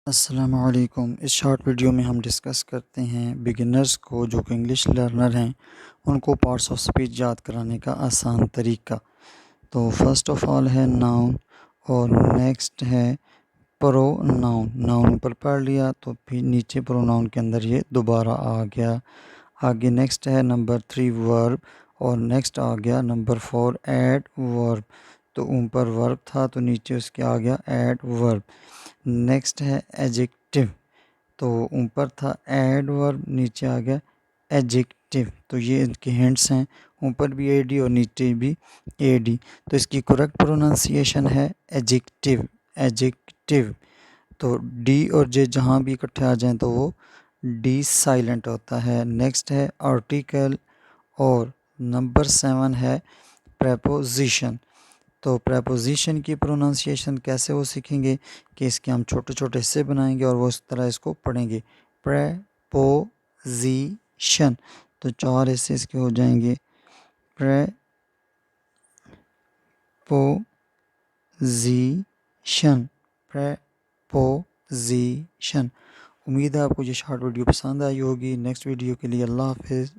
अस्सलामुअलैकुम। इस short video में हम डिस्कस करते हैं बिगिनर्स को जो कि इंग्लिश लर्नर हैं उनको पार्ट्स ऑफ स्पीच याद कराने का आसान तरीका। तो फर्स्ट ऑफ ऑल है नाउन और नेक्स्ट है प्रोनाउन। नाउन ऊपर पढ़ लिया तो फिर नीचे प्रोनाउन के अंदर ये दोबारा आ गया। आगे नेक्स्ट है नंबर 3 वर्ब और नेक्स्ट आ गया नंबर 4 ऐड वर्ब। तो ऊपर वर्ब था तो नीचे उसके आ गया ऐड वर्ब। नेक्स्ट है एडजेक्टिव, तो ऊपर था एडवर्ब नीचे आ गया एडजेक्टिव। तो ये इनके हिंट्स हैं, ऊपर भी एडी और नीचे भी एडी। तो इसकी करेक्ट प्रोनाउंसिएशन है एडजेक्टिव, एडजेक्टिव। तो डी और जे जहाँ भी इकट्ठे आ जाएं तो वो डी साइलेंट होता है। नेक्स्ट है आर्टिकल और नंबर 7 है प्रेपोजिशन। तो प्रेपोजिशन की प्रोनाउंसिएशन कैसे वो सीखेंगे कि इसके हम छोटे छोटे हिस्से बनाएंगे और वो उस तरह इसको पढ़ेंगे। प्रेपोजिशन, तो 4 हिस्से इसके हो जाएंगे। Preposition, preposition. उम्मीद है आपको ये शॉर्ट वीडियो पसंद आई होगी। नेक्स्ट वीडियो के लिए अल्लाह हाफिज़।